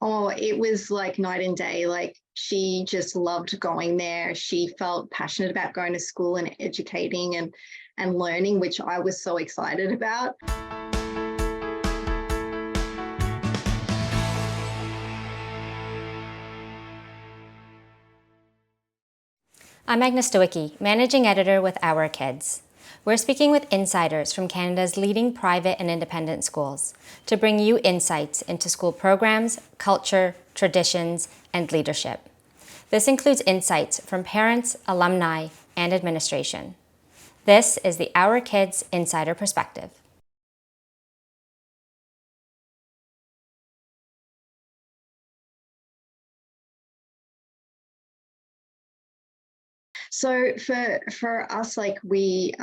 Oh, it was like night and day. Like she just loved going there. She felt passionate about going to school and educating and learning, which I was so excited about. I'm Agnes Stowicki, Managing Editor with Our Kids. We're speaking with insiders from Canada's leading private and independent schools to bring you insights into school programs, culture, traditions, and leadership. This includes insights from parents, alumni, and administration. This is the Our Kids Insider Perspective. So for us, like we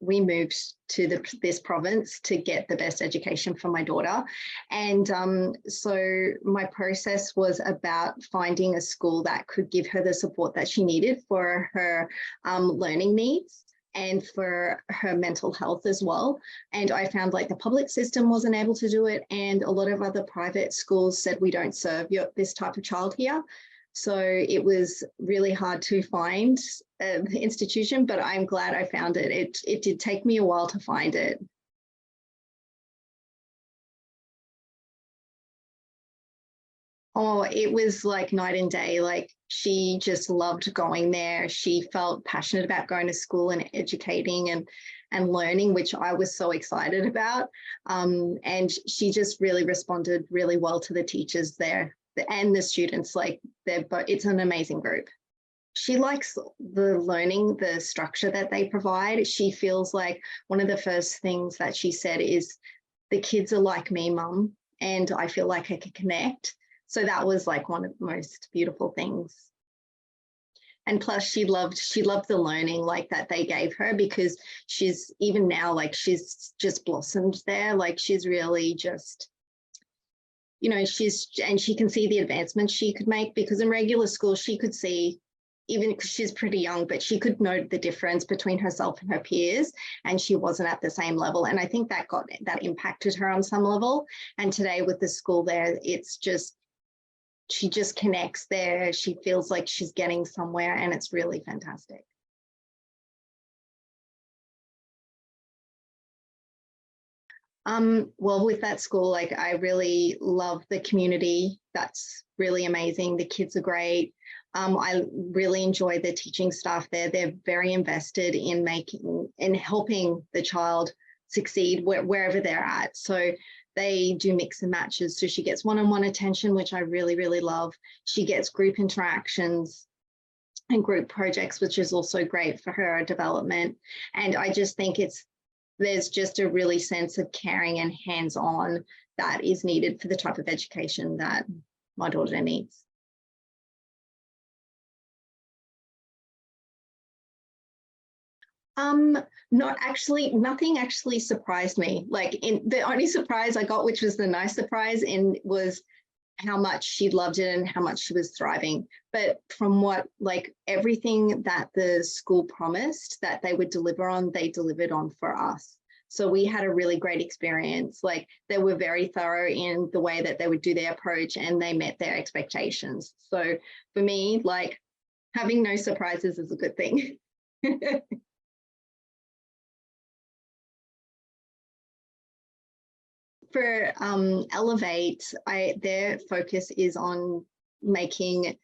moved to this province to get the best education for my daughter, and so my process was about finding a school that could give her the support that she needed for her learning needs and for her mental health as well. And I found like the public system wasn't able to do it, and a lot of other private schools said we don't serve this type of child here. So it was really hard to find the institution, but I'm glad I found it. It did take me a while to find it. Oh, it was like night and day. Like she just loved going there. She felt passionate about going to school and educating and learning, which I was so excited about. And she just really responded really well to the teachers there and the students. Like it's an amazing group. She likes the learning, the structure that they provide. She feels like one of the first things that she said is, the kids are like me, Mum, and I feel like I can connect. So that was like one of the most beautiful things. And plus she loved the learning like that they gave her, because she's even now, like she's just blossomed there. Like she's really just, and she can see the advancements she could make, because in regular school she could see, even because she's pretty young, but she could note the difference between herself and her peers, and she wasn't at the same level. And I think that impacted her on some level. And today with the school there, it's just, she just connects there. She feels like she's getting somewhere, and it's really fantastic. Well, with that school, like I really love the community. That's really amazing. The kids are great. I really enjoy the teaching staff there. They're very invested in helping the child succeed wherever they're at. So they do mix and matches. So she gets one-on-one attention, which I really, really love. She gets group interactions and group projects, which is also great for her development. And I just think there's just a really sense of caring and hands-on that is needed for the type of education that my daughter needs. Nothing actually surprised me. Like the only surprise I got, which was the nice surprise, was how much she loved it and how much she was thriving. But from everything that the school promised that they would deliver on, they delivered on for us. So we had a really great experience. Like they were very thorough in the way that they would do their approach, and they met their expectations. So for me, like having no surprises is a good thing. For Elevate, their focus is on making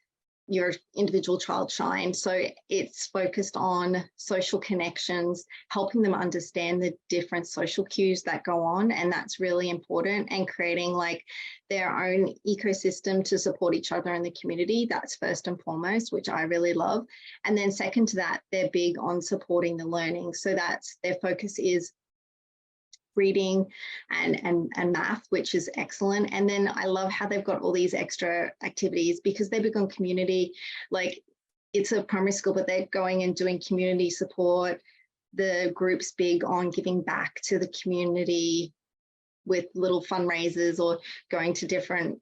your individual child shine. So it's focused on social connections, helping them understand the different social cues that go on, and that's really important, and creating like their own ecosystem to support each other in the community. That's first and foremost, which I really love. And then second to that, they're big on supporting the learning. So that's their focus is reading and math, which is excellent. And then I love how they've got all these extra activities, because they become community. Like it's a primary school, but they're going and doing community support. The group's big on giving back to the community with little fundraisers, or going to different,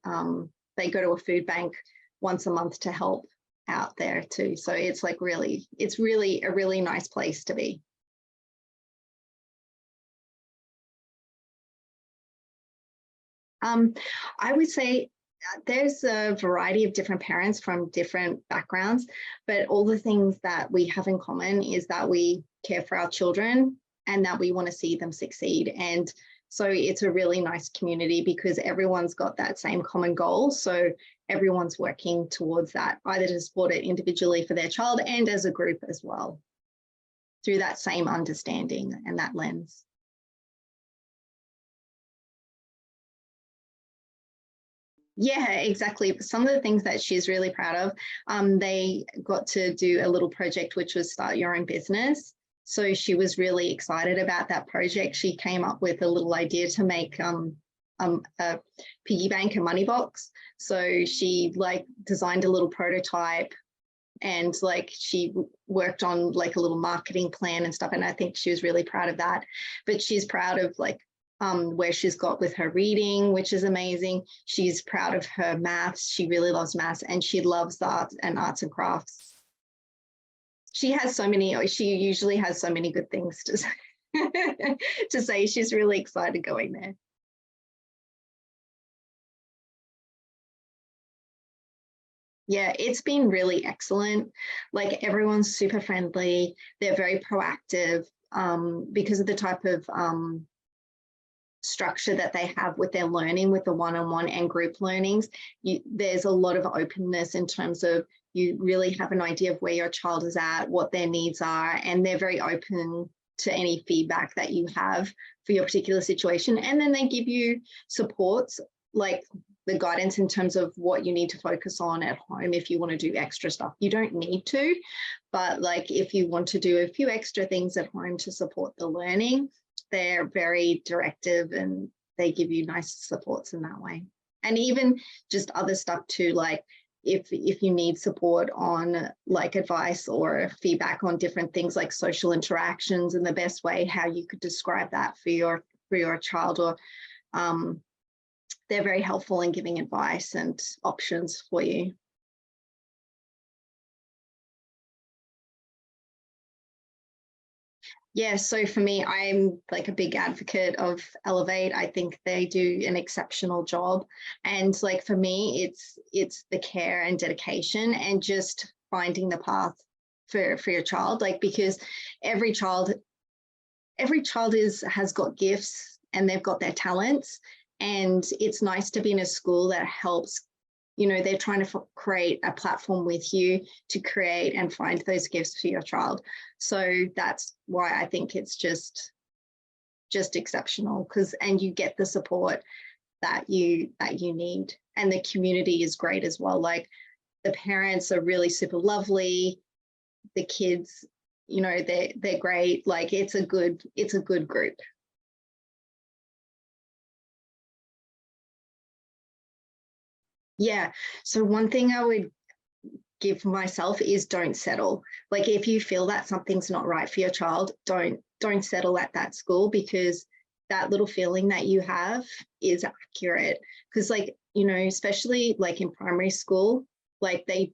they go to a food bank once a month to help out there too. So it's like it's really a really nice place to be. I would say There's a variety of different parents from different backgrounds, but all the things that we have in common is that we care for our children and that we want to see them succeed. And so it's a really nice community because everyone's got that same common goal. So everyone's working towards that, either to support it individually for their child and as a group as well, through that same understanding and that lens. Yeah, exactly. Some of the things that she's really proud of, they got to do a little project, which was start your own business. So she was really excited about that project. She came up with a little idea to make a piggy bank, a money box. So she like designed a little prototype and like she worked on like a little marketing plan and stuff. And I think she was really proud of that. But she's proud of like where she's got with her reading, which is amazing. She's proud of her maths. She really loves maths and she loves the arts and crafts. She usually has so many good things to say. To say. She's really excited going there. Yeah, it's been really excellent. Like everyone's super friendly. They're very proactive because of the type of structure that they have with their learning, with the one-on-one and group learnings. There's a lot of openness in terms of you really have an idea of where your child is at, what their needs are, and they're very open to any feedback that you have for your particular situation. And then they give you supports like the guidance in terms of what you need to focus on at home if you want to do extra stuff. You don't need to, but like if you want to do a few extra things at home to support the learning, they're very directive and they give you nice supports in that way. And even just other stuff too, like if you need support on like advice or feedback on different things like social interactions and the best way how you could describe that for your child, or they're very helpful in giving advice and options for you. Yeah, so for me, I'm like a big advocate of Elevate. I think they do an exceptional job. And like for me, it's the care and dedication and just finding the path for your child. Like because every child has got gifts and they've got their talents. And it's nice to be in a school that helps, they're trying to create a platform with you to create and find those gifts for your child. So that's why I think it's just exceptional, and you get the support that you need. And the community is great as well. Like the parents are really super lovely. The kids, they're great. Like it's a good group. Yeah. So one thing I would give myself is don't settle. Like if you feel that something's not right for your child, don't settle at that school, because that little feeling that you have is accurate. Because like, especially like in primary school, like a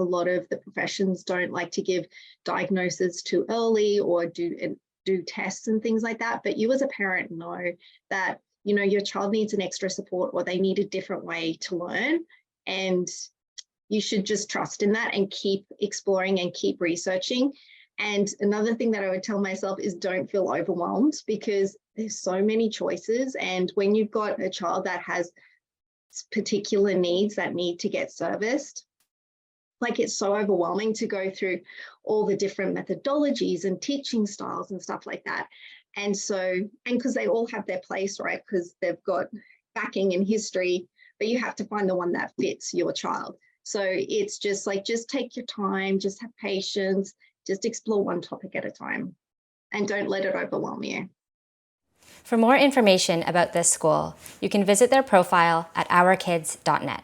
lot of the professions don't like to give diagnoses too early or do tests and things like that. But you as a parent know that your child needs an extra support or they need a different way to learn. And you should just trust in that and keep exploring and keep researching. And another thing that I would tell myself is don't feel overwhelmed, because there's so many choices. And when you've got a child that has particular needs that need to get serviced, like it's so overwhelming to go through all the different methodologies and teaching styles and stuff like that. And because they all have their place, right? Because they've got backing and history, but you have to find the one that fits your child. So it's just like, just take your time, just have patience, just explore one topic at a time, and don't let it overwhelm you. For more information about this school, you can visit their profile at ourkids.net.